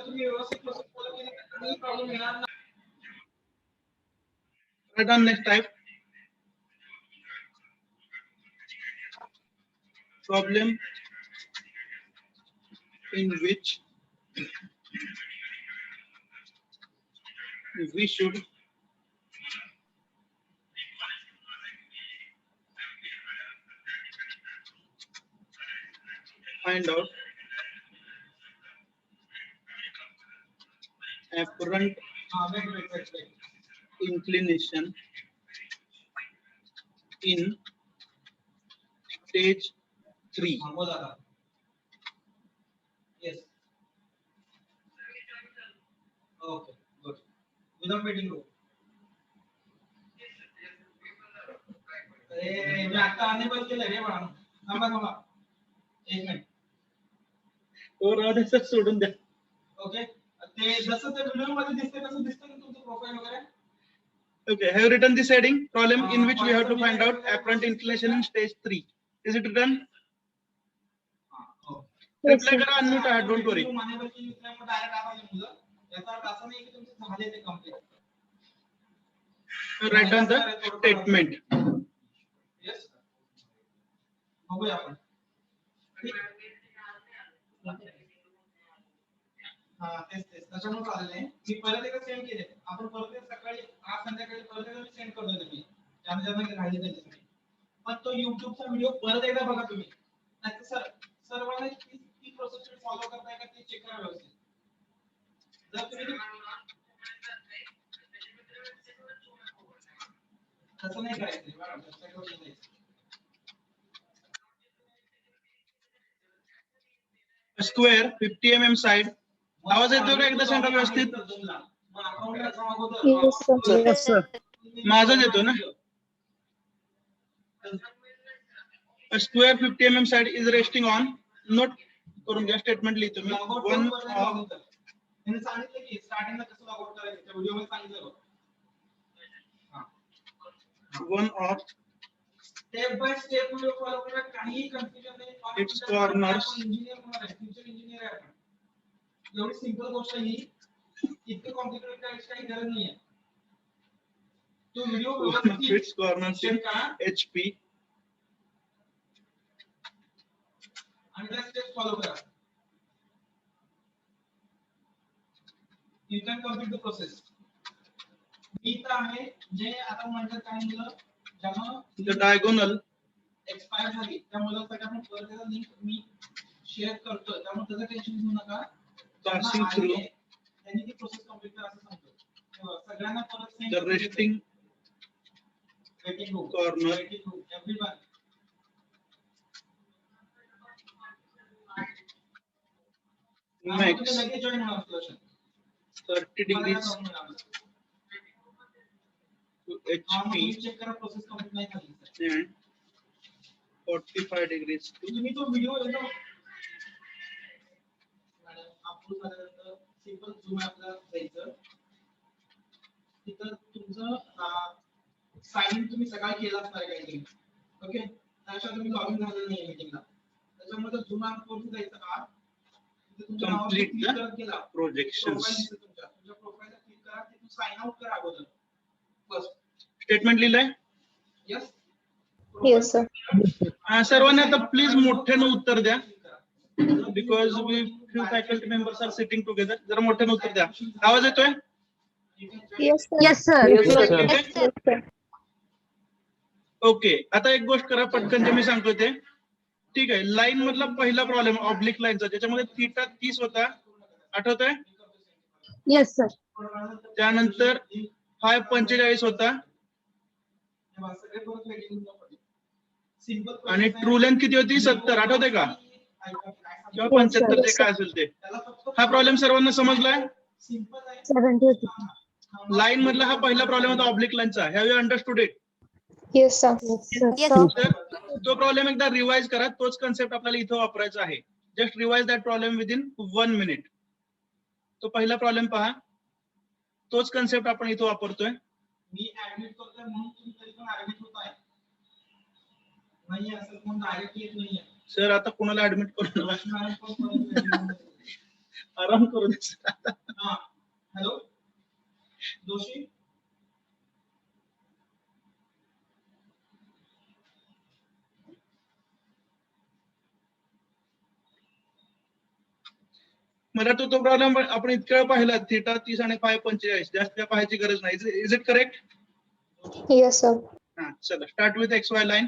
तुम्ही व्यवस्थित process follow केली तर काही प्रॉब्लेम येणार नाही. Right on, next type. Problem in which we should find out apparent wait. inclination in stage 3. बोला आता. Yes. Okay, good. Without waiting room. मी आता अनेबल केलं रे बाळा. थांबा. एक मिनिट. सर सोडून द्या. ओके. ते जसं ते व्हिडिओ मध्ये दिसते तसं दिसतं ना तुमचं प्रोफाइल वगैरे. Okay, have you written this heading? Problem in which we have to find out apparent inclination in stage 3. Is it written? Reply करा, unmute, don't worry. Write down the statement. Yes. बघूया आपण. तेच त्याच्यामुळे आलेलं आहे. मी परत एकदा सेंड केले. आपण परत सकाळी आज संध्याकाळी परत एकदा सेंड करतो तुम्ही. ज्यांना राहिले त्यांच्यासाठी. पण तो YouTubeचा व्हिडिओ परत एकदा बघा तुम्ही. नाहीतर सर्वांना ती प्रोसेस फॉलो करताय का ते चेक करा व्यवस्थित. जर तुम्ही तसं नाही करायचं बघा. Square 50 mm side. आवाज येतो का एकदा सांगा व्यवस्थित. Yes, sir. माझाच येतो ना. A square 50 mm side is resting on. Note करून घ्या, स्टेटमेंट लिहितो मी. त्यांनी सांगितलं की स्टार्टिंगला कसं लॉग आउट करायचं त्या व्हिडिओ मध्ये सांगितलं. One of step by step video follow करा. काही कन्फ्युजन नाही. its corners इंजिनियर होणार आहे, फ्युचर इंजिनियर आहे आपण. एवढी सिंपल गोष्ट ही इतकं कॉम्प्लिकेटेड करायची काही गरज नाहीये. तो video its corners in HP आणि त्या स्टेप फॉलो करा. You can complete the process. मी तर आहे जे आता म्हणतात काय मुलं ज्यांना the diagonal एक्सपायर झाली त्या मुलांसाठी आपण परत एकदा लिंक मी शेअर करतो. त्यामुळे त्याचं टेन्शन घेऊ नका. passing through त्यांनी ती प्रोसेस कंप्लीट करा असं सांगतो. सगळ्यांना परत send the resting corner everyone. makes लगेच जॉइन होणार question. 30 degrees to HP check करा प्रोसेस कंप्लीट नाही झाली and 45 degrees to तुम्ही तो व्हिडिओ एकदम अपलोड झाल्यानंतर सिंपल झूम ॲपला जायचं. तिथं तुमचं साइन इन तुम्ही सकाळी केला असणार काहीतरी. ओके. त्याच्यात तुम्ही लॉग इन झालेलं नाही मीटिंगला. त्याच्यामध्ये झूम ॲपवरती जायचं का complete the projections. तुमच्या प्रोफाइलला क्लिक करा. तिथून साइन आउट करा अगोदर फर्स्ट. स्टेटमेंट लिहिलंय. यस. Yes, sir. सर्वांनी आता प्लीज मोठ्यानं उत्तर द्या. Because we few faculty members are sitting together. जरा मोठ्यानं उत्तर द्या. आवाज येतोय? Yes, sir. Yes, sir. Okay. आता एक गोष्ट करा पटकन जे मी सांगतो ते. ठीक आहे. लाईन मधला पहिला प्रॉब्लेम ऑब्लिक लाईनचा ज्याच्यामध्ये थीटा 30 होता. आठवतंय? Yes, sir. त्यानंतर फाय 45 होता आणि ट्रू लेंथ किती होती? 70. आठवतंय का? किंवा 75 जे काय असेल ते. हा प्रॉब्लेम सर्वांना समजलाय? 70 होती. लाईन मधला हा पहिला प्रॉब्लेम होता ऑब्लिक लाईनचा. Have you understood it? Yes, sir. Yes, sir. तर तो प्रॉब्लेम एकदा रिवाइज करा. तोच कन्सेप्ट आपल्याला इथं वापरायचा आहे. Just revise that problem within 1 minute. तो पहिला प्रॉब्लेम पहा. तोच कन्सेप्ट आपण इथं वापरतोय. मी ऍडमिट करतोय म्हणून तुम्ही तरी पण ऍडमिट होताय. नाही असं कोण डायरेक्ट येत नाहीये. सर आता कोणाला ऍडमिट करू नका. आराम करू दे sir. हा हॅलो जोशी मला तो प्रॉब्लेम आपण इतक्या वेळ पाहिला थिटा 30 आणि फाय 45 जास्त काय पाहायची गरज नाही. Is it correct? Yes, sir. हा चला start with XY line.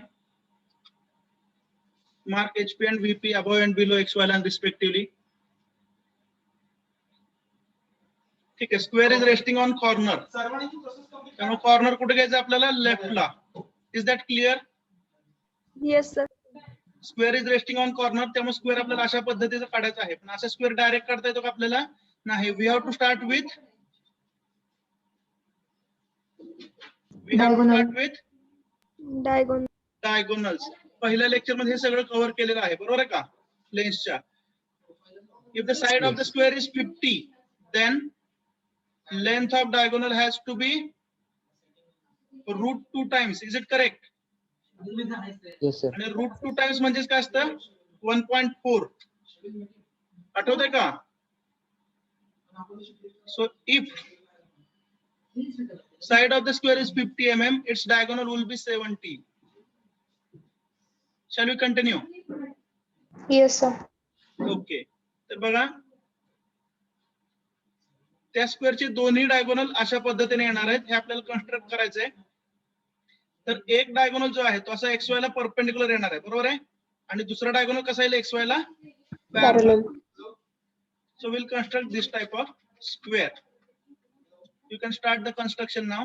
Mark HP and VP above and below XY line respectively. ठीक आहे. Square is resting on corner. सर्वांनी ती प्रोसेस कंप्लीट त्यामुळे कॉर्नर कुठे घ्यायचं आपल्याला? लेफ्टला. Is that clear? Yes, sir. Square is resting on corner, त्यामुळे स्क्वेअर आपल्याला अशा पद्धतीचं काढायचं आहे. पण असा स्क्वेअर डायरेक्ट काढता येतो का आपल्याला? नाही. We have to start with Diagonal. Diagonals. पहिल्या लेक्चर मध्ये हे सगळं कव्हर केलेलं आहे, बरोबर आहे का? लेन्सच्या. If the side of the square is 50, then length of diagonal has to be root 2 times. Is it correct? Yes, sir. आणि रूट 2 टाइम्स म्हणजे काय असतं? 1.4. आठवतंय का? So if side of the square is 50 mm, its diagonal will be 70. Shall we continue? Yes, sir. Okay. तर बघा त्या स्क्वेअरचे दोन्ही डायगोनल अशा पद्धतीने येणार आहेत. हे आपल्याला कन्स्ट्रक्ट करायचंय. तर एक डायगोनल जो आहे तो असा XY ला परपेंडिक्युलर येणार आहे, बरोबर आहे? आणि दुसरा डायगोनल कसा येईल XY ला? Parallel. So we'll construct this type of square. You can start the construction now.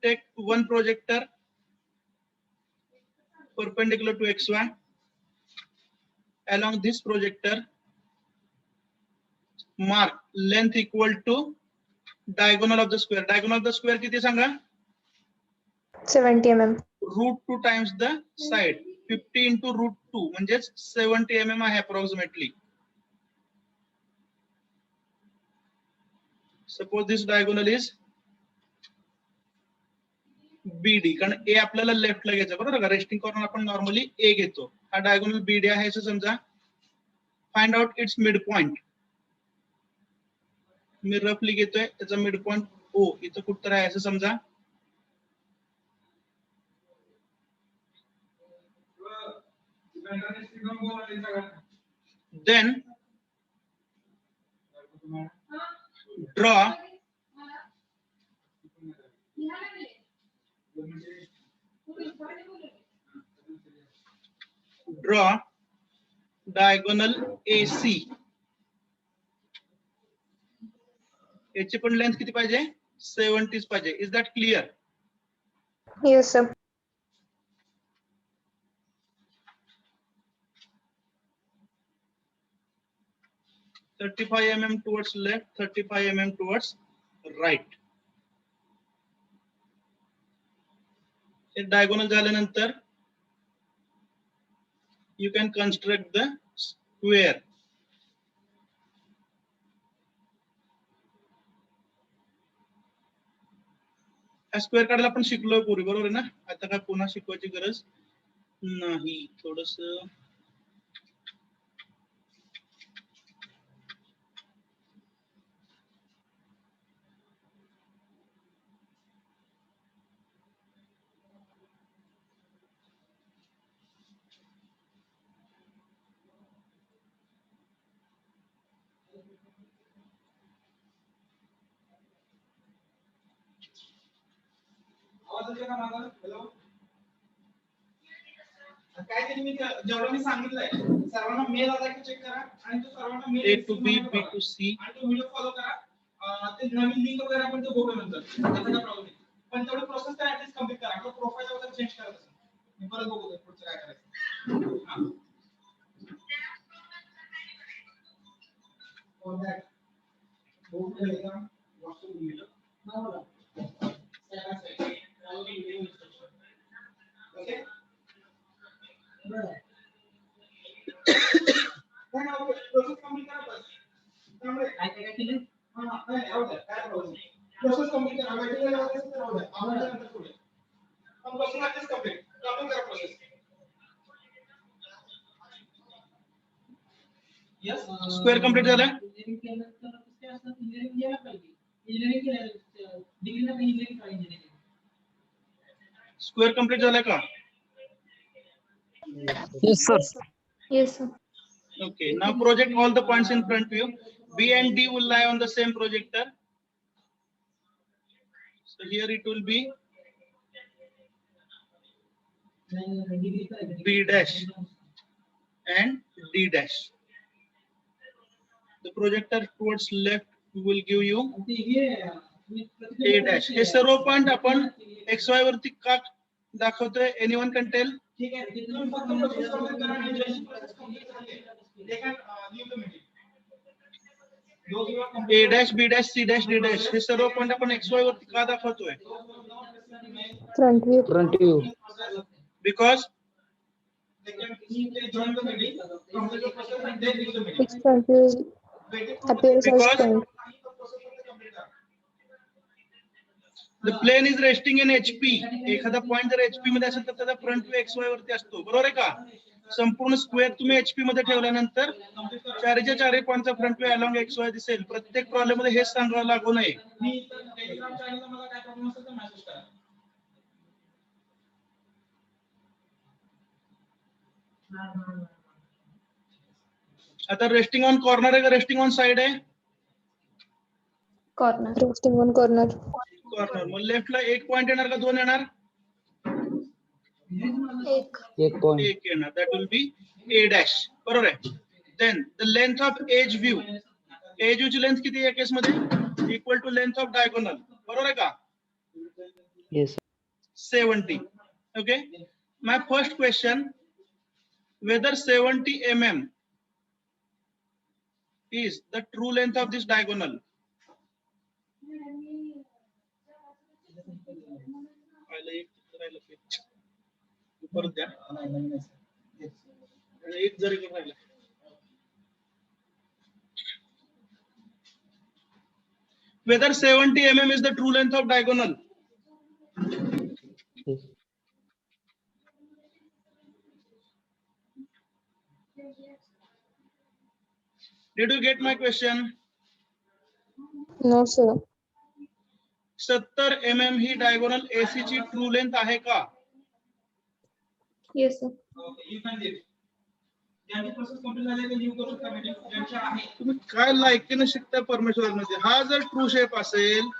Take one projector perpendicular to XY. Along this projector, mark length equal to diagonal of the square. Diagonal of the square किती सांगा? 70 mm. Root 2 times the side. 50 into root 2 म्हणजेच 70 mm आहे approximately. Suppose this diagonal is BD, कारण A आपल्याला लेफ्टला घ्यायचं, बरोबर का? Resting corner आपण नॉर्मली A घेतो. हा डायगोनल BD आहे असं समजा. Find out its mid point. मी रफली घेतोय, त्याचा मिड पॉइंट O इथं कुठतर आहे असं समजा. Then draw diagonal AC. याची पण लेंथ किती पाहिजे? 70 पाहिजे. Is that clear? Yes, sir. $35 mm towards left, 35 mm towards right. एक डायगोनल झाल्यानंतर you can construct the square. Square काढायला आपण शिकलोय पूर्वी, बरोबर आहे ना? आता काय पुन्हा शिकवायची गरज नाही. थोडस आवाज येतोय का माझा? हॅलो काय ते मी जेवढं मी सांगितलंय सर्वांना मेल आला की चेक करा आणि तो सर्वांना mail A to B, B to C. आणि तो व्हिडिओ फॉलो करा. ते नवीन लिंक वगैरे आपण ते बघू नंतर, त्याचा काय प्रॉब्लेम नाही. पण तेवढी प्रोसेस तर ऍटलीस्ट कंप्लीट करा. आपलं प्रोफाईल वगैरे चेंज करायचं. मी परत बघू पुढचं काय करायचं. हां और दैट बहुत रहेगा व्हाट्सएप वीडियो ना होला ओके प्रोसेस कंप्लीट करा बस. त्यामुळे काय काय केलं? हां नाही राहू द्या, काय प्रॉब्लेम नाही. प्रोसेस कंप्लीट करा. मॅटेरियल वगैरे तर राहू द्या, आपण नंतर करूया. पण प्रोसेस ऍटलीस्ट कंप्लीट करा प्रोसेस. Yes. Square complete झालाय? Engineering केल्यानंतर ते असं engineering घ्यायला पाहिजे. Engineering केलं, degree नंतर engineering करा engineering. स्क्वेअर कम्प्लीट झालाय का? Yes, sir. Yes, sir. Okay, now project all the points in front view. B and D will lie on the same projector. So here it will be Degree करायचं. B dash and D dash. The projector towards left will give you ते हे, A dash. हे सर्व point आपण XY वरती का दाखवतोय? Anyone can tell? ठीक आहे. तुम्ही फक्त प्रोसेस कंप्लीट करा आणि जशी प्रोसेस कंप्लीट झाली they can leave the meeting. Those who are A completed- dash, B dash, C dash, D dash. हे सर्व पॉइंट आपण XY वरती का दाखवतोय? Front view. Front view. Because They can join the meeting, complete the process and then leave the meeting. Its front view appears as Because- point. the plane is resting in HP. एखादा point जर HP मध्ये असेल तर त्याचा front view XY वरती असतो, बरोबर आहे का? संपूर्ण स्क्वेअर तुम्ही HP मध्ये ठेवल्यानंतर चारीच्या चारही पॉइंटचा फ्रंट व्ह्यू अलॉंग XY दिसेल. प्रत्येक प्रॉब्लेम मध्ये हेच सांगावं लागू नये. मी टेलिग्राम चॅनलला मला काय प्रॉब्लेम असेल तर मेसेज करा. आता रेस्टिंग ऑन कॉर्नर आहे का रेस्टिंग ऑन साइड आहे? Corner. Resting on corner. Corner. मग लेफ्टला एक पॉइंट येणार का दोन येणार? एक. एक point. एक येणार. That will be A dash, बरोबर आहे. Then the length of edge view. Edge view ची लेंथ किती आहे केस मध्ये? Equal to length of diagonal, बरोबर आहे का? Yes, sir. 70. Okay. My first question: whether 70 mm is the true length of this diagonal? परत द्या. एक जरी राहिला. Whether 70 mm is the true length of diagonal? Yes. Did you get my question? No, sir. 70 mm he diagonal AC ची true length आहे का? Yes, sir. Okay, you can leave. ज्यांची process complete झाली ते लीव्ह करू शकता meeting. ज्यांच्या आहे तुम्ही काय लायकीने शिकताय परमेश्वर मध्ये? हा जर ट्रू शेप असेल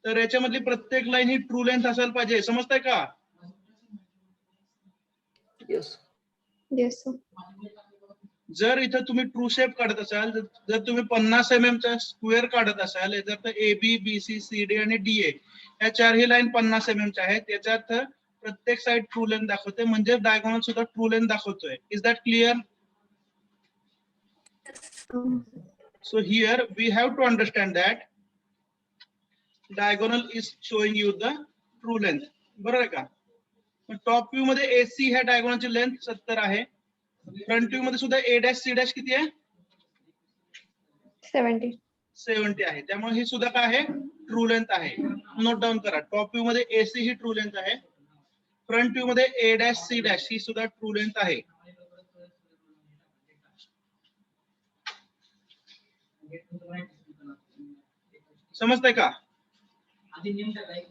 तर याच्यामधली प्रत्येक लाईन ही ट्रू लेंथ असायला पाहिजे. समजताय का? Yes. Yes, sir. जर इथं तुम्ही ट्रू शेप काढत असाल, जर तुम्ही 50 mm चा स्क्वेअर काढत असाल, याच्यात AB, BC, CD आणि DA या चारही लाईन 50 mm च्या आहेत. याच्यात प्रत्येक साइड ट्रू लेंथ दाखवते, म्हणजे डायगोनल सुद्धा ट्रू लेंथ दाखवतोय. Is that clear? So here we have to understand that diagonal is showing you the true length. बरोबर आहे का? टॉप व्ह्यू मध्ये AC ह्या डायगोनलची लेंथ 70 आहे. फ्रंट व्ह्यू मध्ये सुद्धा A डॅश C डॅश किती आहे? 70. 70 आहे. त्यामुळे ही सुद्धा काय आहे? ट्रू लेंथ आहे. नोट डाऊन करा. टॉप व्ह्यू मध्ये AC ही ट्रू लेंथ आहे. फ्रंट व्ह्यू मध्ये A डॅश C डॅश ही सुद्धा ट्रू लेंथ आहे. समजतंय का? आधी नेम टाकाय.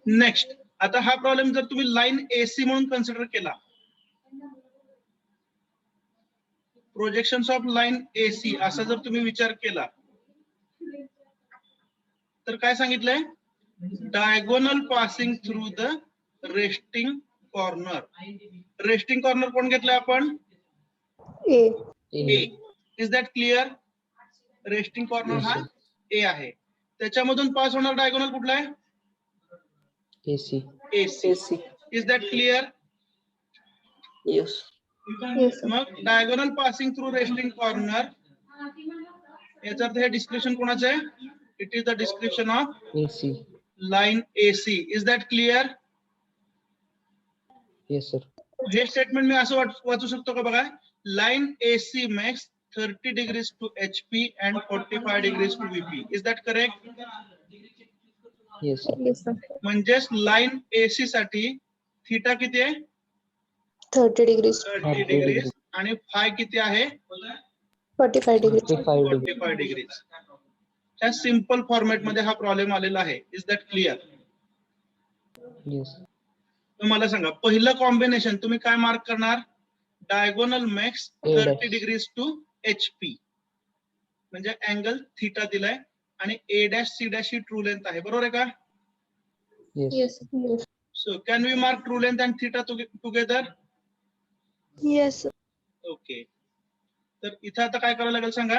नेक्स्ट, आता हा प्रॉब्लेम जर तुम्ही लाईन AC म्हणून कन्सिडर केला, प्रोजेक्शन्स ऑफ लाईन AC असा जर तुम्ही विचार केला, तर काय सांगितलंय? Diagonal passing through the resting corner. Resting corner कोण घेतलंय आपण? A. A. Is that clear? Resting corner हा A आहे. त्याच्यामधून पास होणार डायगोनल कुठला आहे? AC. AC. Is that clear? Yes. Yes, sir. मग diagonal passing through resting corner याचा अर्थ हे डिस्क्रिप्शन कोणाचं आहे? It is the description of AC. Line AC. Is that clear? Yes, sir. हे स्टेटमेंट मी असं वाचू शकतो का? बघा, line AC makes 30 degrees to HP and 45 degrees to VP. Is that correct? Yes, sir. Yes, sir. म्हणजेच line AC साठी theta किती आहे 30 degrees. 30 डिग्रीज आणि फाय किती आहे 45 degrees. 45 degree. 45 डिग्रीज. ह्या सिंपल फॉर्मॅट मध्ये हा प्रॉब्लेम आलेला आहे. Is that clear? Yes. मला सांगा पहिलं कॉम्बिनेशन तुम्ही काय मार्क करणार diagonal max A 30 dash. Degrees to HP म्हणजे अँगल थिटा दिलाय आणि A डॅश C डॅश ही ट्रू लेंथ आहे. बरोबर आहे का? Yes. Yes. Yes. So can we mark true length and theta together? Yes. Okay. तर इथं आता काय करावं लागेल सांगा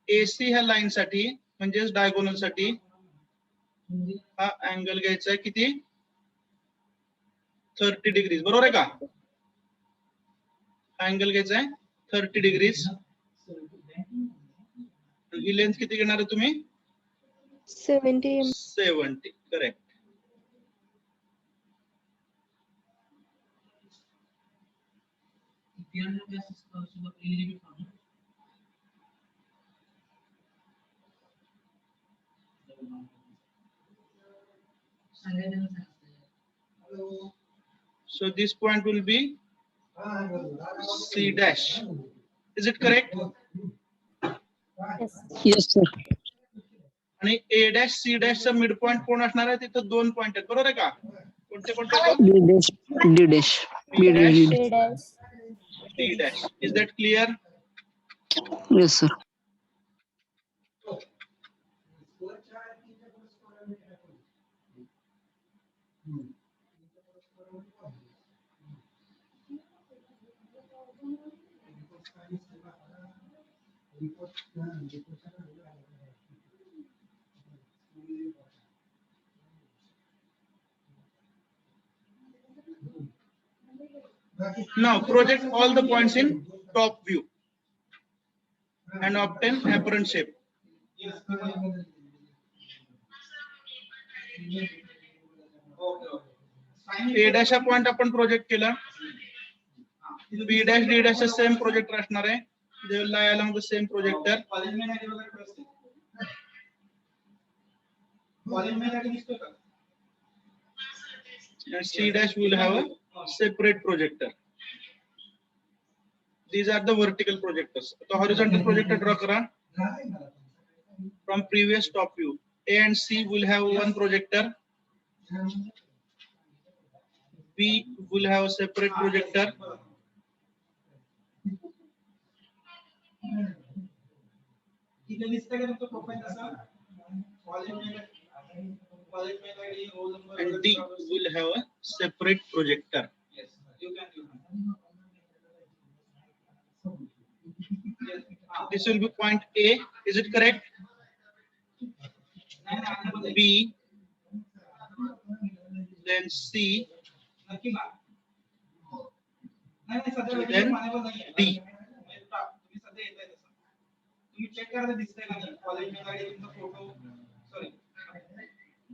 AC ह्या लाईन साठी म्हणजेच डायगोनल साठी हा अँगल घ्यायचा आहे किती 30 डिग्रीज. बरोबर आहे का? हा अँगल घ्यायचा आहे 30 डिग्रीज. ही लेंथ किती घेणार आहे तुम्ही 70 mm. 70. Correct. So this point will be C dash. Is it correct? Yes. Yes, sir. आणि A dash C dash चा मिड पॉइंट कोण असणार आहे तिथं 2 पॉइंट आहेत. बरोबर आहे का? कोणते कोणते D dash. D dash. B dash, A dash. D dash. Is that clear? Yes, sir. Now project all the points in top view and obtain apparent shape. Yes. A dash हा point आपण project केला. B dash D dash same projector असणार आहे. They will lie along the same projector. College में आगे वगैरे कसं college में आगे दिसतो का And C dash will have a separate projector. These are the vertical projectors. So horizontal projector draw करा. From previous top view, A and C will have one projector. B will have a separate projector. तिथे दिसतंय का तुमचं profile असं college में ID roll number And D will have a separate projector. Yes, you can. Yes. This will be point A. Is it correct? B, then C, नक्की का नाही सध्या Then मानेवर नाहीये D. तुम्ही सध्या येताय तसं तुम्ही चेक करा दिसतंय का नाही कॉलेज में आईडी तुमचा फोटो सॉरी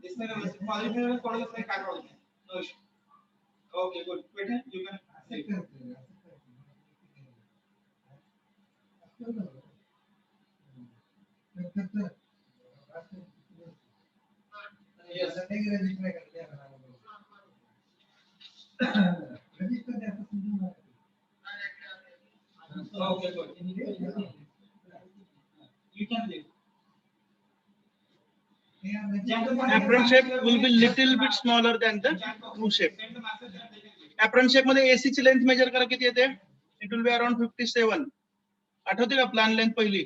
दिसतंय का कॉलेज में फोटो दिसतंय काय प्रॉब्लेम नाही okay good wait you can Yes. Okay, good. You can leave. apparent shape will be little bit smaller than the true shape. apparent shape मध्ये AC ची length major करा किती येते it will be around 57. आठवते का plan length पहिली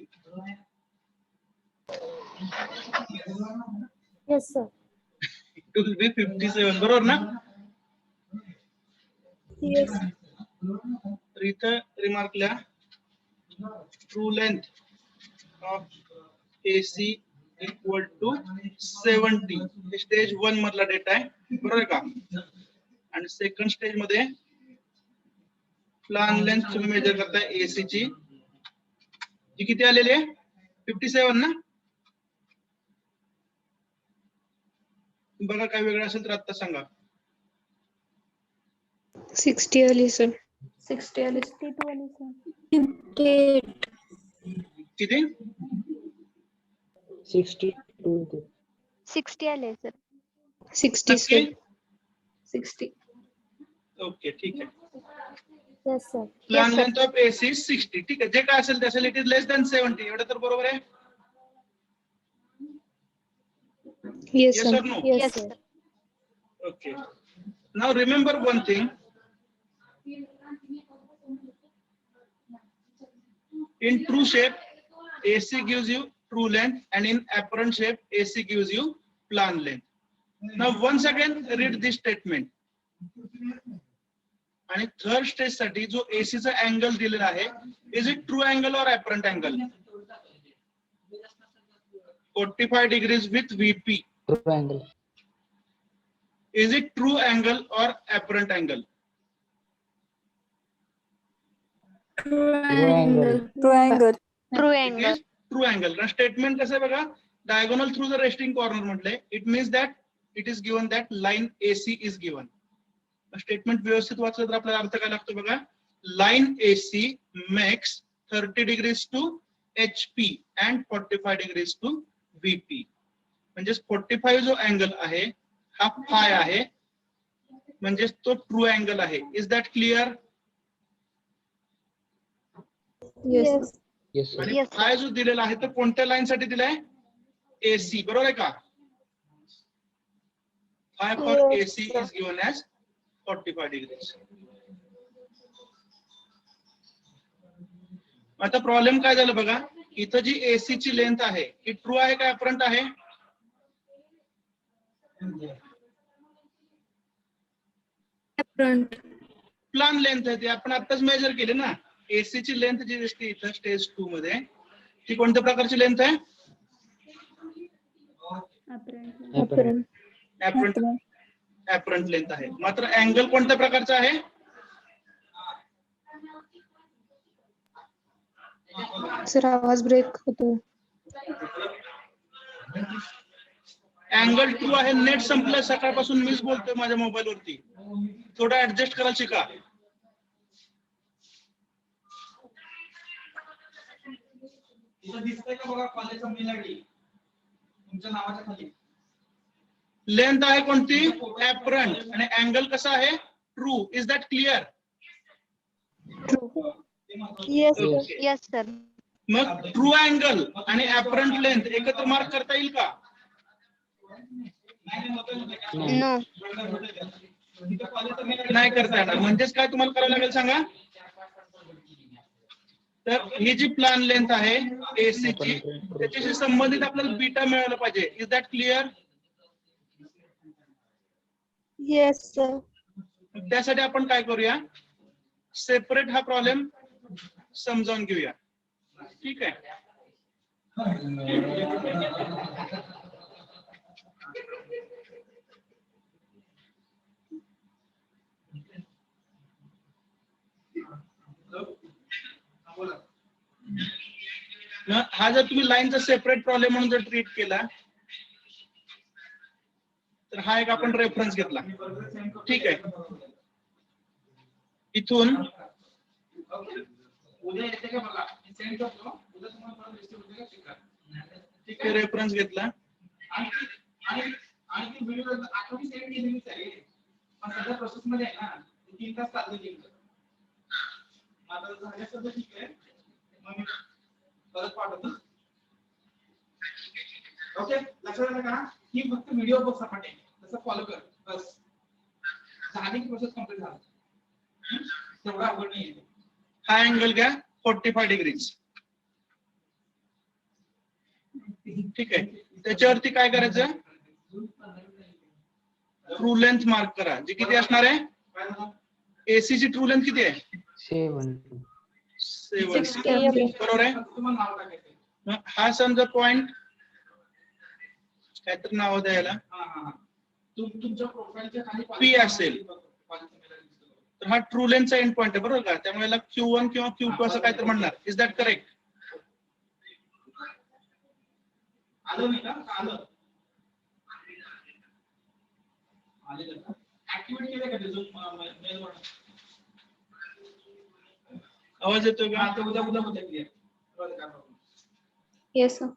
Yes, sir. it will be 57 बरोबर ना Yes. तर इथं रिमार्क लिहा true length of AC equal to 70 हे स्टेज 1 मधला डेटा आहे बरोबर आहे का आणि सेकंड स्टेज मध्ये प्लॅन लेंथ तुम्ही मेजर करताय AC ची जी किती आलेली आहे 57 ना बघा काय वेगळं असेल तर आता सांगा 60 आली sir. 60 आली. 62 आली sir. 58. किती 62. 60 आले सर. 60 नक्की? sir. 60. ओके, ठीक आहे. Yes sir. Plan Yes sir. Length of AC is 60. ठीक आहे, जे काय असेल त्याचं इट इज लेस दॅन 70. एवढं तर बरोबर आहे? Yes Yes sir. or no? Yes sir. Okay. Now remember one thing. In true shape, AC gives you true length, and in apparent shape, AC gives you plan length. Now once again read this statement. आणि third stage साठी जो AC चा angle दिलेला आहे, is it true angle और apparent angle? 45 degrees with VP. True angle. Is it true angle or apparent angle? True angle. True angle. It is true angle. कारण statement कसं आहे बघा, diagonal through the resting corner म्हटले, it means that it is given that line AC is given. Statement व्यवस्थित वाचलं तर आपल्याला अर्थ काय लागतो बघा, line AC makes 30 degrees to HP and 45 degrees to VP. म्हणजे 45 जो अँगल आहे हा फाय आहे, म्हणजे तो ट्रू अँगल आहे. Is that clear? Yes sir. Yes sir. आणि Yes, sir. फाय जो दिलेला आहे तो कोणत्या लाईन साठी दिलाय? AC, बरोबर आहे का? Five for Yes, AC sir. Is given as 45 degrees. आता प्रॉब्लेम काय झालं बघा, इथं जी AC ची लेंथ आहे ही ट्रू आहे का अपरंट आहे? Front. प्लान लेंथ आहे ती आपण आताच मेजर केली ना. AC ची लेंथ जी दिसते इथं स्टेज 2 मध्ये, ती कोणत्या प्रकारची लेंथ आहे? Apparent. ऍपरंट लेंथ आहे. मात्र अँगल कोणत्या प्रकारचा आहे? Sir आवाज ब्रेक होतो. अँगल ट्रू आहे. नेट संपलं, सकाळपासून मीच बोलतोय माझ्या मोबाईल वरती. थोडं ऍडजस्ट करायला शिका. इथं दिसतंय का बघा कॉलेजचा मेल आयडी तुमच्या नावाच्या खाली. लेंथ आहे कोणती? ऍपरंट. आणि अँगल कसा आहे? True. Is that clear? Yes sir. Okay. Yes sir. मग ट्रू अँगल आणि ऍपरंट लेंथ एकत्र मार्क करता येईल का? No. नाही करता येणार. म्हणजेच काय तुम्हाला करावं लागेल सांगा. तर ही जी प्लॅन लेंथ आहे AC ची, त्याच्याशी संबंधित आपल्याला बीटा मिळायला पाहिजे. Is that clear? Yes sir. त्यासाठी आपण काय करूया, सेपरेट हा प्रॉब्लेम समजावून घेऊया. ठीक आहे. हा जर तुम्ही लाईनचा सेपरेट प्रॉब्लेम म्हणून जर ट्रीट केला तर हा एक आपण रेफरन्स घेतला. ठीक आहे. इथून उद्या येते का बघा, मी सेंड करतो. उद्या तुम्हाला परत रिसिव्ह होते का चेक करा. ठीक आहे, रेफरन्स घेतला. आणि व्हिडिओ आठवणी सेंड केलेलीच आहे, पण सध्या प्रोसेस मध्ये आहे ना, 3 तास चालते लिंक. आता झालं सगळं ठीक आहे, मग मी परत पाठवतो. ओके, लक्षात आलं का? ही फक्त व्हिडिओ बघ सपाटे, तसं फॉलो कर बस. झाली की प्रोसेस कंप्लीट झाली. तेवढा अवघड नाही. हा अँगल घ्या 45 डिग्रीज. ठीक आहे. त्याच्यावरती काय करायचं, ट्रू लेंथ मार्क करा, जी किती असणार आहे? AC ची ट्रू लेंथ किती आहे? 70. बरोबर आहे. तुम्हाला नाव टाकायचं. मग हा समजा पॉइंट काहीतरी नाव द्यायला तुमच्या प्रोफाईलच्या खाली P असेल तर हा ट्रू लेंथचा एंड पॉइंट आहे, बरोबर का? त्यामुळे याला Q1 किंवा Q2 असं काहीतरी म्हणणार. Is that correct? आलं नाही का? आलं. आलेलं का? ऍक्टिव्हेट केलं का ते मेल वर? आवाज येतोय का? हा, ते उद्या क्लिअर. Yes sir.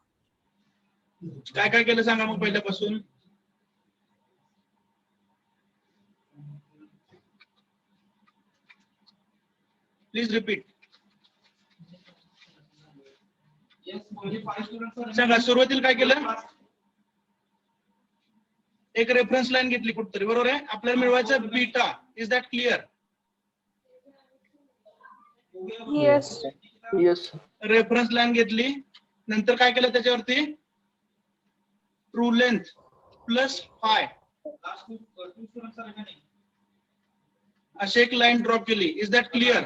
काय काय केलं सांगा मग पहिल्यापासून. Please repeat. सांगा सुरुवातीला काय केलं. एक रेफरन्स लाईन घेतली कुठतरी, बरोबर आहे. आपल्याला मिळवायचं beta. Is that clear. Yes. Yes. Reference line घेतली, नंतर काय केलं त्याच्यावरती ट्रू लेंथ प्लस फाय अशी एक लाईन ड्रॉप केली. Is that clear.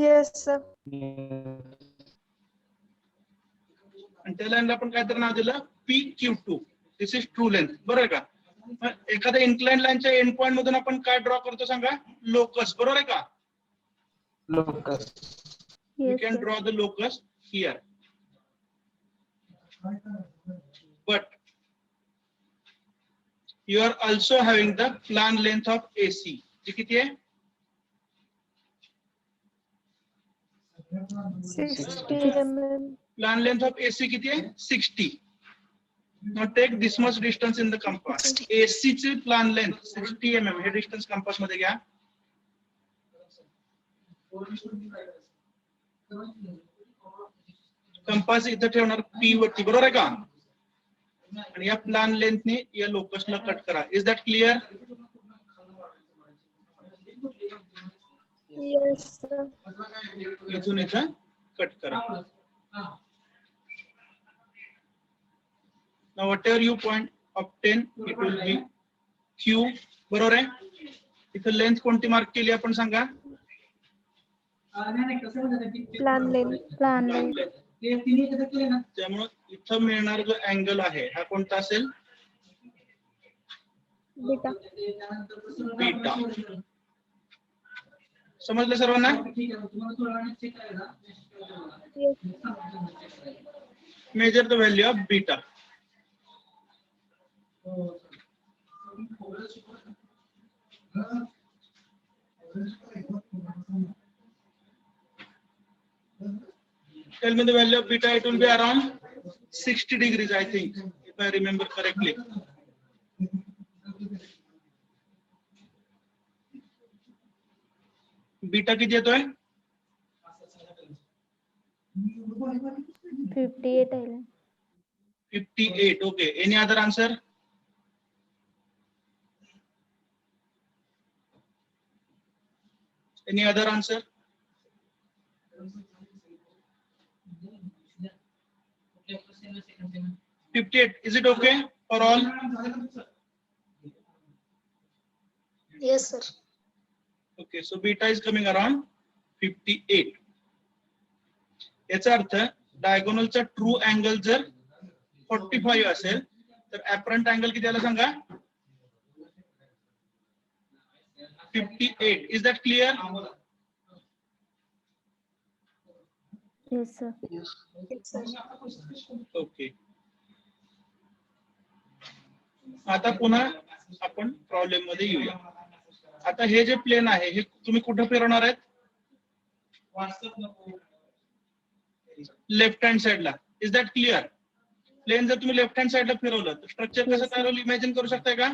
Yes, sir. आणि त्या लाईनला आपण काहीतरी नाव दिलं PQ2. This is true length, बरोबर आहे का. मग एखाद्या इन्क्लाइंड लाईनच्या एंड पॉइंट मधून आपण काय ड्रॉ करतो सांगा. लोकस, बरोबर आहे का. Locus. We Yes, can sir. draw the locus here. But you are also having the plan length of AC. जी किती आहे. 60 mm. Plan length of AC किती आहे. 60. Now take this much distance in the compass. AC ची plan length 60 mm. हे distance compass मध्ये घ्या. Compass इथं ठेवणार P वरती, बरोबर आहे का. आणि या प्लान लेंथने या लोकसला कट करा. Is that clear. Yes, sir. इथून इथं कट करा. Now whatever you point obtain it will be Q, बरोबर आहे. इथं लेंथ कोणती मार्क केली आपण सांगा. Plan length. Plan length. त्यामुळे इथं मिळणार जो अँगल आहे हा कोणता असेल. Beta. बीटा. समजलं सर्वांना. Yes. Measure the value of beta. Tell me the value of beta. It will be around 60 degrees, I think, if I remember correctly. Beta किती येतोय. 58 आहे. 58. Okay. Any other answer? Any other answer? 58. Is it okay for all? Yes, sir. Okay, so beta is coming around 58. याचा अर्थ डायगोनलचा true angle जर 45 असेल तर apparent angle किती आला सांगा. 58. Is that clear? Yes, sir. Yes. Yes, sir. Okay. आता पुन्हा आपण प्रॉब्लेम मध्ये येऊया. आता हे जे प्लेन आहे हे तुम्ही कुठे फिरवणार आहेत. लेफ्ट हँड साइडला. Is that clear. प्लेन जर तुम्ही लेफ्ट हँड साइडला फिरवलं तर स्ट्रक्चर कसं तयार होईल इमॅजिन करू शकताय का.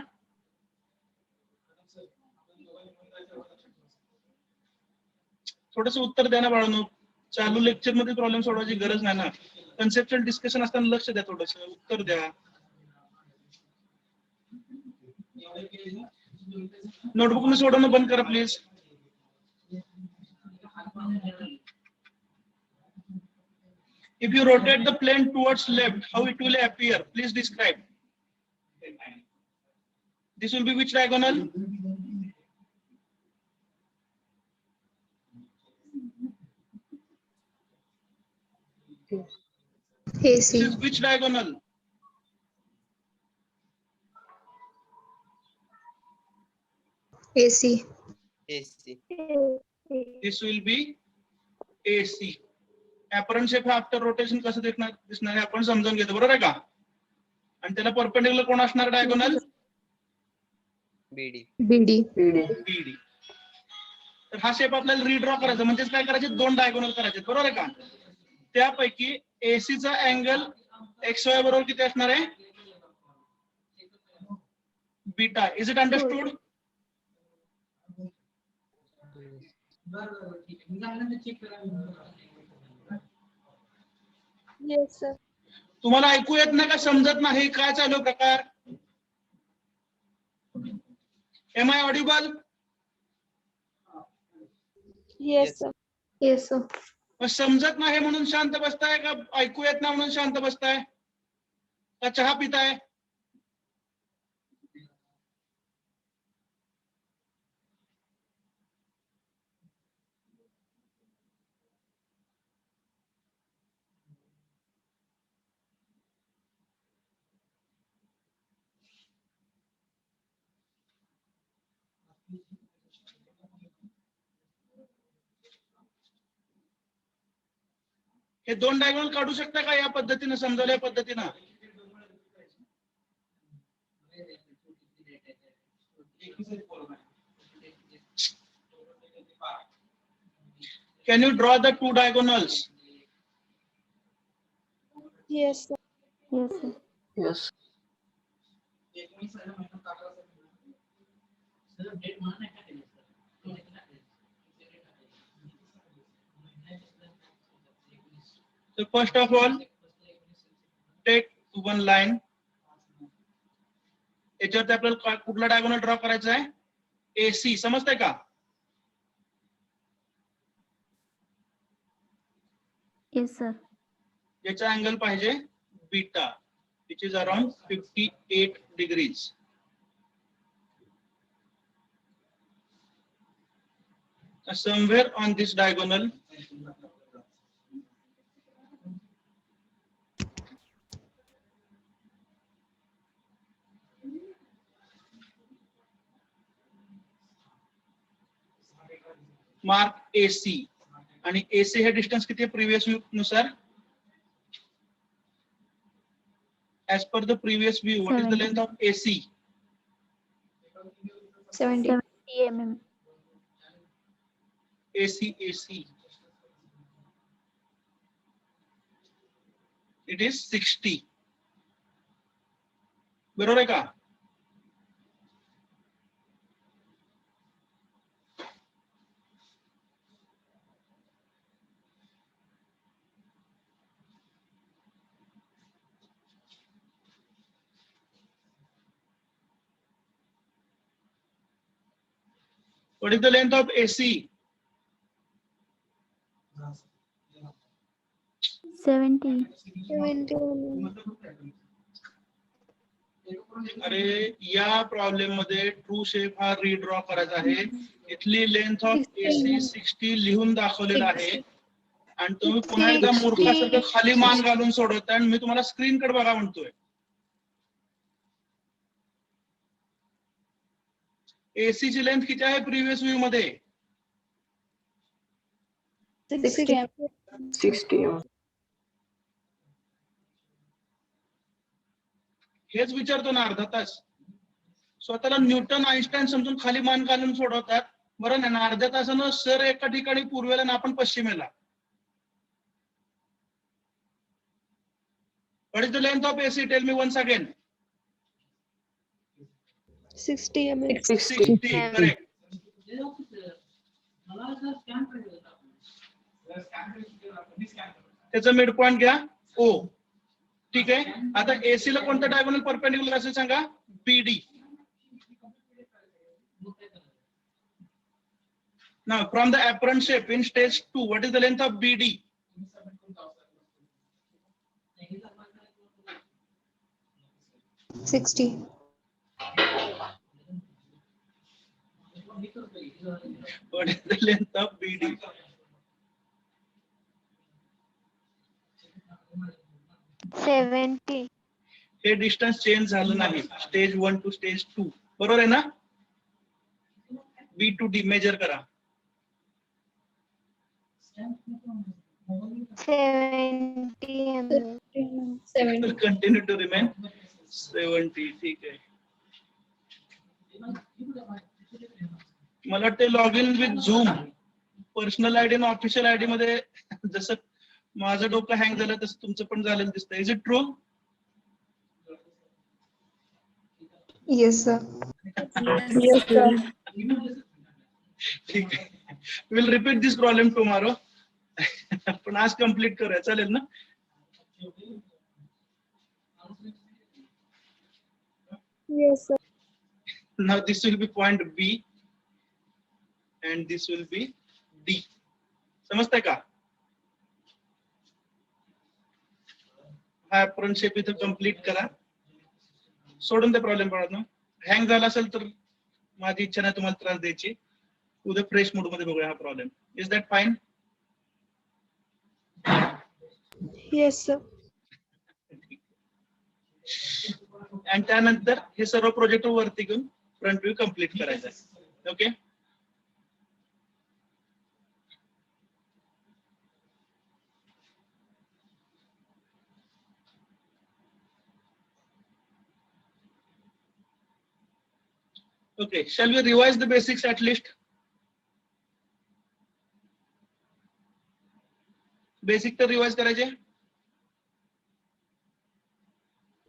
थोडस उत्तर द्या ना बाळांनो. चालू लेक्चर मध्ये प्रॉब्लेम सोडवायची गरज नाही ना. कन्सेप्च्युअल डिस्कशन असताना लक्ष द्या, थोडस उत्तर द्या. नोटबुक में सोडवणं बंद करा please. If you rotate the plane towards left, how it will appear? Please describe. This will be which diagonal? This AC. is which diagonal? AC. AC. This will be AC. Apparent shape after rotation कसं दिसणार आहे आपण समजून घेतो, बरोबर आहे का. आणि त्याला परपेंडिक्युलर कोण असणार डायगोनल. BD. BD. BD. तर हा शेप आपल्याला रिड्रॉ करायचा, म्हणजेच काय करायचे दोन डायगोनल करायचे, बरोबर आहे का. त्यापैकी AC चा अँगल XY बरोबर किती असणार आहे? बीटा. Is it understood? बरं ठीक आहे. झाल्यानंतर चेक करा. Yes, sir. तुम्हाला ऐकू येत नाही का? समजत नाही काय चालू प्रकार? Am I audible? Yes, sir. Yes, sir. मग समजत नाही म्हणून शांत बसताय का ऐकू येत नाही म्हणून शांत बसताय का चहा पिताय? हे दोन डायगोनल काढू शकता का या पद्धतीने समजवल्या पद्धतीनं? Can you draw the two diagonals? Yes, sir. Yes, sir. Yes. Date म्हणून नाही टाकले So first of all, take one line. याच्यावरती आपल्याला कुठला डायगोनल ड्रॉ करायचा आहे? AC. समजतंय का? Yes, sir. याचा अँगल पाहिजे beta, which is around 58 degrees. Somewhere on this diagonal, mark AC. आणि AC हे डिस्टन्स किती आहे प्रिव्हियस व्यू नुसार? As per the previous view, what is the length of AC? 70 mm. AC. It is 60. बरोबर आहे का? What is the length of AC? 70 mm. अरे या प्रॉब्लेम मध्ये ट्रू शेप हा रीड्रॉ करायचा आहे. इथली लेंथ ऑफ AC 60 लिहून दाखवलेला आहे आणि तुम्ही पुन्हा एकदा मूर्खासारखं खाली मान घालून सोडवताय आणि मी तुम्हाला स्क्रीन कडे बघा म्हणतोय. AC ची लेंथ किती आहे प्रिव्हियस व्ह्यू मध्ये? 60. हेच विचारतो ना अर्धा तास. स्वतःला न्यूटन आइन्स्टाईन समजून खाली मान घालून सोडवतात. बरं ना, अर्ध्या तासानं सर एका ठिकाणी पूर्वेला आणि आपण पश्चिमेला. What is the length of AC? Tell me once again. 60 mm. 60. Correct. मला जर स्कॅन करायचं त्याचा मिड पॉइंट घ्या O. ठीक आहे. आता AC ला कोणता डायगोनल परपेंडिक्युलर असेल सांगा? BD. Now from the apparent shape in stage 2, what is the length of BD? 60. What is the length of BD? 70. हे डिस्टन्स चेंज झालं नाही स्टेज 1 टू स्टेज 2. बरोबर आहे ना? B to D मेजर करा. 70 mm. 70. Continue to remain 70. ठीक आहे. मला वाटते log in with zoom personal ID आणि ऑफिशियल आयडी मध्ये जसं माझं डोकं हँग झालं तसं तुमचं पण झालेलं दिसतंय. Is it true? Yes, sir. Yes, sir. ठीक आहे. Will repeat this problem tomorrow. पण आज कम्प्लीट करूया, चालेल ना? Yes, sir. Now this will be point B and this will be D. समजतंय का? हा अपरण शेप इथं कम्प्लीट करा. सोडून ते प्रॉब्लेम पडत ना. हँग झाला असेल तर माझी इच्छा नाही तुम्हाला त्रास द्यायची. उद्या फ्रेश मूड मध्ये बघूया हा problem. Is that fine? Yes, sir. आणि त्यानंतर हे सर्व प्रोजेक्ट वरती घेऊन फ्रंट व्ह्यू कम्प्लीट करायचा आहे. Okay. Okay, shall we revise the basics at least? Basic तर रिवाइज करायचे.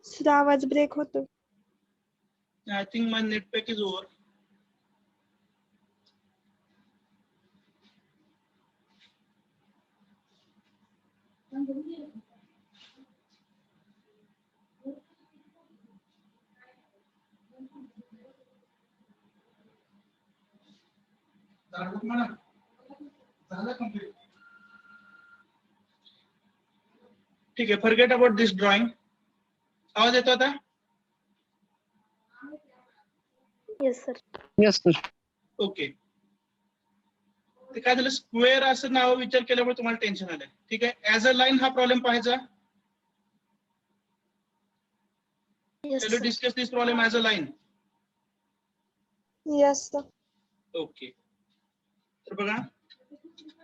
Sir, आवाज ब्रेक होतो. I think my net pack is over. झालं complete. ठीक आहे, फॉरगेट अबाउट दिस ड्रॉइंग. आवाज येतो आता? Yes, sir. Yes, sir. Okay. ते काय झालं, स्क्वेअर असं नाव विचार केल्यामुळे तुम्हाला टेन्शन आलंय. ठीक आहे, ऍज अ लाईन हा प्रॉब्लेम पाहायचा. Yes, Shall we sir. discuss this problem as a line? Yes, sir. Okay. तर बघा,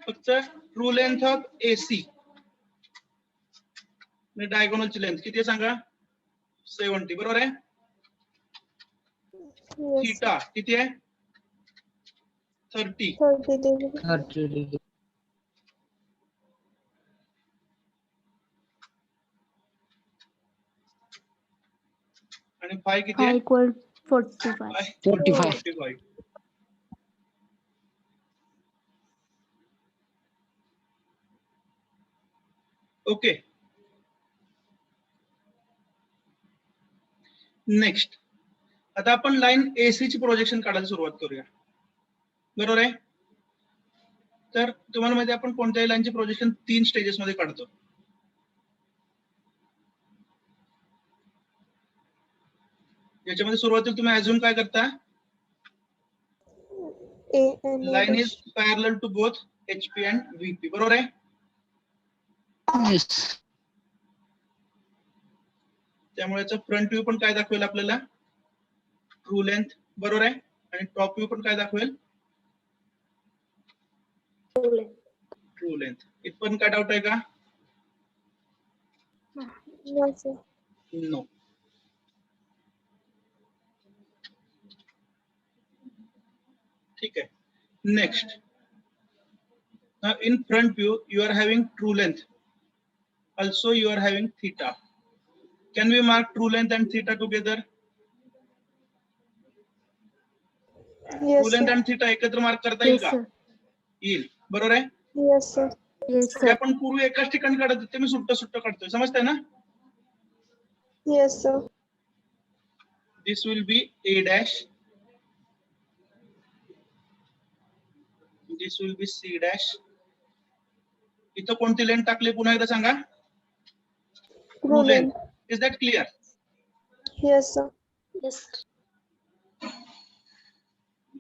फक्त ट्रू लेंथ ऑफ AC डायगोनलची लेंथ किती आहे सांगा? 70, बरोबर आहे. Yes, sir. थीटा किती आहे? 30. 30 degree. 30 degree. आणि फाय किती Phi आहे? equal 45. 45. ओके. नेक्स्ट, आता आपण लाईन AC ची प्रोजेक्शन काढायला सुरुवात करूया. बरोबर आहे. तर तुम्हाला माहिती आहे आपण कोणत्याही लाईनचे प्रोजेक्शन 3 स्टेजेस मध्ये काढतो. याच्यामध्ये सुरुवातीला तुम्ही अझ्युम काय करता? A and A line dash. Is parallel to both HP and VP, बरोबर आहे. Yes. त्यामुळे याचा फ्रंट व्ह्यू पण काय दाखवेल आपल्याला? ट्रू लेंथ, बरोबर आहे. आणि टॉप व्ह्यू पण काय दाखवेल? True length. इथपर्यंत काय डाऊट आहे का? No, sir. नो. ठीक आहे. Next, now in front view you are having true length, also you are having theta. Can we mark true length and theta together? Yes, True length sir. and theta एकत्र mark करता येईल Yes, का? sir. येईल, बरोबर आहे. Yes, sir. Yes, हे sir. आपण पूर्वी एकाच ठिकाणी काढत होते, मी सुट्ट काढतोय, समजतंय ना? Yes, sir. This will be A dash, this will be C dash. इथं कोणती लेंथ टाकली पुन्हा एकदा सांगा? True True length. length. Is that clear? Yes, sir. Yes, sir.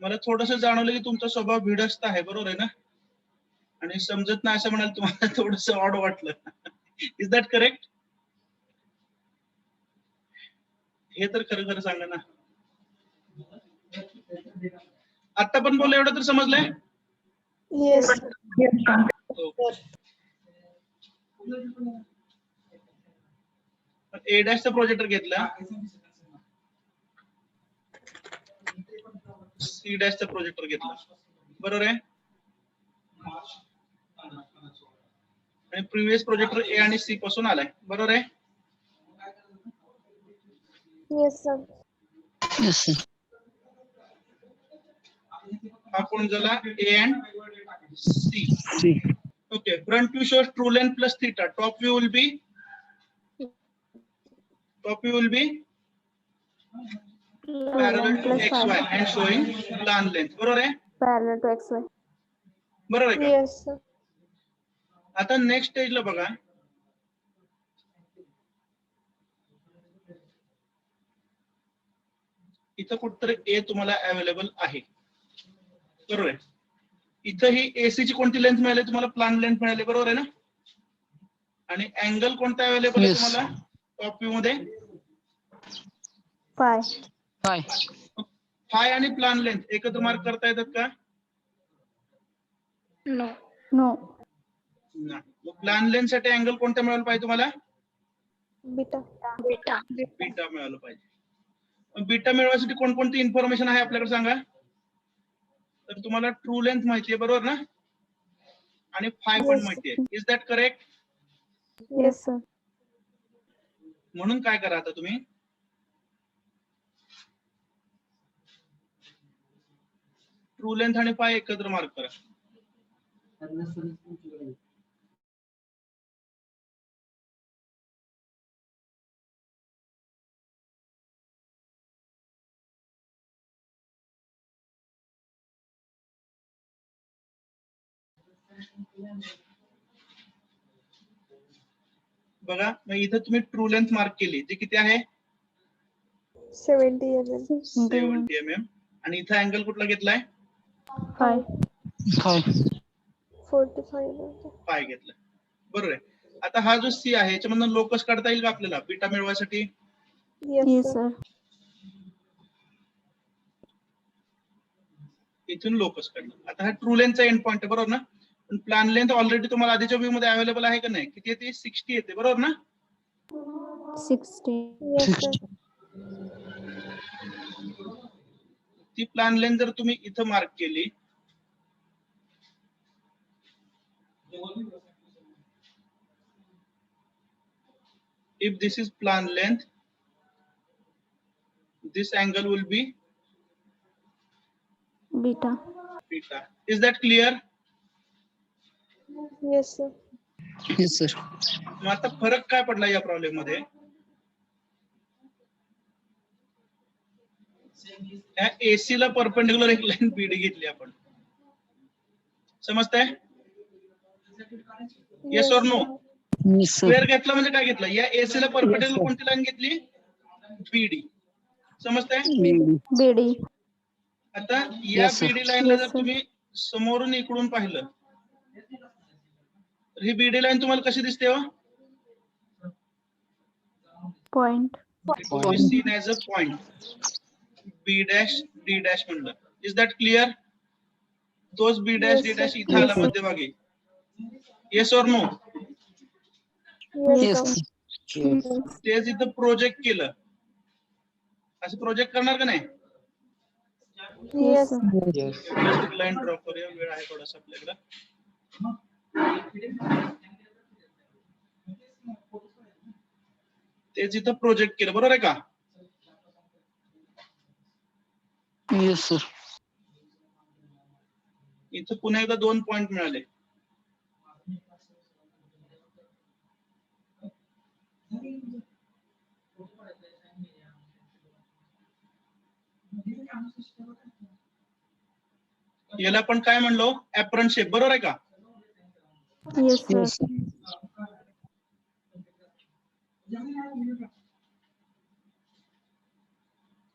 मला थोडंसं जाणवलं की तुमचा स्वभाव भिडस्त आहे, बरोबर आहे ना? आणि समजत नाही असं म्हणाल तुम्हाला थोडंसं ऑड वाटलं. Is that correct? हे तर खरं खरं सांगा ना. आता पण बोललो एवढं तर समजलंय? Yes, sir. ए डॅशचा प्रोजेक्टर घेतला, सी डॅशचा प्रोजेक्टर घेतला, बरोबर आहे. आणि प्रिव्हियस प्रोजेक्टर ए आणि सी पासून आलाय, बरोबर आहे? Yes, sir. Yes, sir. हा कोण झाला? A and C. See. Okay, front view shows true length plus theta. Top view will be parallel to xy and showing plan length. बरोबर आहे? Parallel to XY. बरोबर आहे का? Yes, sir. आता next स्टेजला बघा. इथं कुठतरी ए तुम्हाला अवेलेबल आहे, बरोबर आहे? इथं ही एसी ची कोणती लेंथ मिळाली तुम्हाला? प्लान लेंथ मिळाली, बरोबर आहे ना? आणि अँगल कोणता अवेलेबल आहे Yes. तुम्हाला टॉप व्ह्यू मध्ये? Phi. Phi. फाय आणि प्लान लेंथ एकत्र मार्क करता येतात का? No. नाही. प्लान लेंथ साठी अँगल कोणता मिळाला पाहिजे तुम्हाला? Beta. Beta. बीटा मिळालं पाहिजे. बीटा मिळवण्यासाठी कोणकोणती इन्फॉर्मेशन आहे आपल्याकडे सांगा? तर तुम्हाला ट्रू लेंथ माहिती आहे, बरोबर ना? आणि फाय पण Yes. माहिती आहे. Is that correct? Yes, sir. म्हणून काय करा आता तुम्ही, ट्रू लेंथ आणि फाय एकत्र मार्क करा. बघा, मग इथं तुम्ही ट्रू लेंथ मार्क केली, जी किती आहे? 70 mm. 70 mm. आणि इथं अँगल कुठला घेतलाय? Phi. Phi. 45 mm. फाय घेतलाय, बरोबर आहे? आता हा जो सी आहे याच्यामधून लोकस काढता येईल का आपल्याला बीटा मिळवायसाठी? Yes, Yes, sir. sir. इथून लोकस काढलं. आता हा ट्रू लेंथचा एंड पॉइंट आहे, बरोबर ना? पण प्लॅन लेंथ ऑलरेडी तुम्हाला आधीच्या व्ह्यू मध्ये अवेलेबल आहे का नाही? किती येते? 60 येते, बरोबर ना? 60. Yes, sir. ती प्लॅन लेंथ जर तुम्ही इथं मार्क केली, if this is plan length, this angle will be Beta. beta. Is that clear? Yes, sir. Yes, sir. मग आता फरक काय पडला या प्रॉब्लेम मध्ये? या एसी ला परपेंडिक्युलर एक लाईन बीडी घेतली आपण, समजतंय? येस और नो? Yes, sir. स्क्वेअर घेतला म्हणजे काय घेतलं? या एसी ला परपेंडिक्युलर कोणती लाईन घेतली? बीडी. समजतंय? BD. BD. आता या Yes, sir. बीडी लाईनला Yes, जर sir. तुम्ही समोरून इकडून पाहिलं तर ही बीडी लाईन तुम्हाला कशी दिसते हो? Point. It will be seen as a point. B dash D dash म्हणलं. Is that clear? तोच B dash Yes, D dash sir. इथं आला Yes, sir. मध्यभागी. Yes or no? Yes, Yes, sir. sir. तेच इथं प्रोजेक्ट केलं. असं project करणार का नाही? Yes, sir. Yes. Just line draw करूया, वेळ आहे थोडासा आपल्याकडे. तेच इथं प्रोजेक्ट केलं, बरोबर आहे का? Yes, sir. इथं पुन्हा एकदा 2 पॉइंट मिळाले. याला आपण काय म्हणलो? ऍप्रन शेप, बरोबर आहे का? Yes, sir. Yes, sir.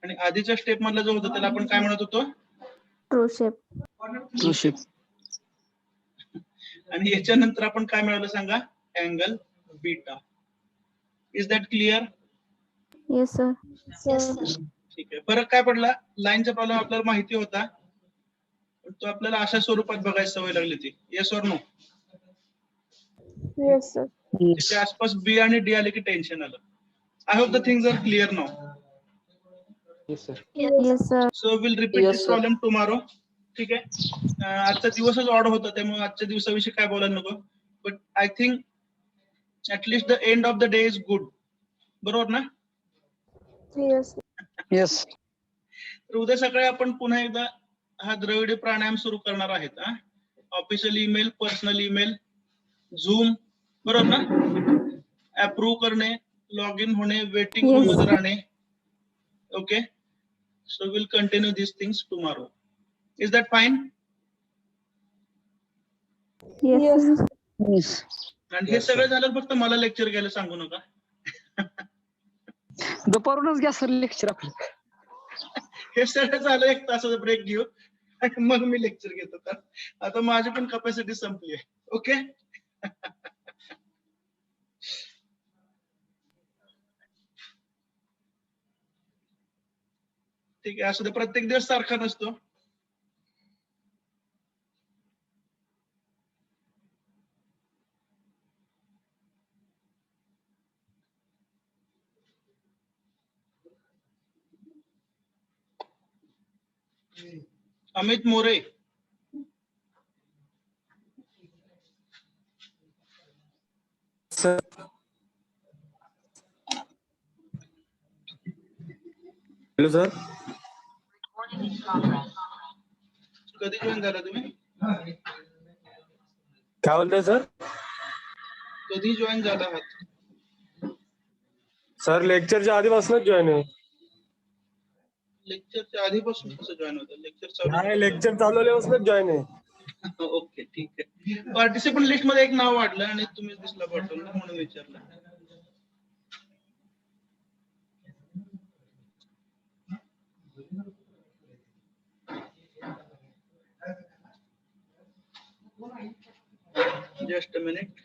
आणि आधीच्या स्टेप मधला जो होता त्याला आपण काय म्हणत होतो? True shape. True shape. आणि याच्यानंतर आपण काय मिळवलं सांगा? Angle beta. Is that clear? Yes, sir. sir. ठीक आहे. फरक काय पडला? लाईनचा प्रॉब्लेम आपल्याला माहिती होता, पण तो आपल्याला अशा स्वरूपात बघायची सवय लागली होती. येस और नो? Yes, sir. Yes. त्याच्या आसपास बी आणि डी आले की टेन्शन आलं. I hope the things are clear now. Yes, sir. Yes, sir. So will repeat Yes, this sir. Problem tomorrow. ठीक आहे. आजचा दिवसच ऑड होता, त्यामुळे आजच्या दिवसाविषयी काय बोलायला नको. But I think at least the end of the day is good. बरोबर ना? Yes. Yes. तर उद्या सकाळी आपण पुन्हा एकदा हा द्रविडी प्राणायाम सुरू करणार आहेत. Official email, personal email, zoom, बरोबर ना? अप्रूव्ह करणे, लॉग इन होणे, वेटिंग रूम Yes. मध्ये राहणे. Okay, so will continue this things tomorrow. Is that fine? Yes. Yes. आणि हे सगळं झालं फक्त मला लेक्चर घ्यायला सांगू नका. दुपारूनच घ्या सर लेक्चर आपलं. हे सगळं झालं, 1 तासाचा ब्रेक घेऊ आणि मग मी लेक्चर घेतो. तर आता माझी पण कॅपॅसिटी संपली आहे. ओके. ठीक आहे, असं तर प्रत्येक दिवस सारखा नसतो. Amit More. Sir hello sir. कधी जॉईन झाला तुम्ही? काय बोलताय सर? कधी जॉईन झाला आहात? सर लेक्चरच्या आधीपासूनच जॉईन आहे. लेक्चरच्या आधीपासून कसं जॉईन होतं? लेक्चर चालू. नाही, लेक्चर चालू झाल्यापासूनच जॉईन आहे. ओके, ठीक आहे. पार्टिसिपंट लिस्ट मध्ये एक नाव वाढलं आणि तुम्ही दिसला पाठवलं म्हणून विचारलं. Just a minute.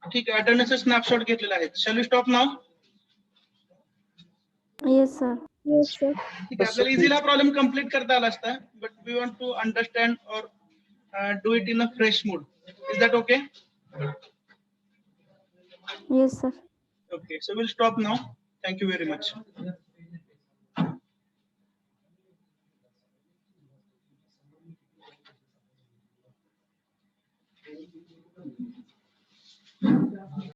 ठीक आहे, अटेंडन्स स्नॅपशॉट घेतलेला आहे. Shall we stop now? Yes, sir. Yes, sir. ठीक आहे, आपल्याला इझिली हा प्रॉब्लेम कम्प्लीट करता आला असता, but we want to understand और do it in a fresh mood. Is that okay? Yes, sir. Okay, so we'll stop now. Thank you very much.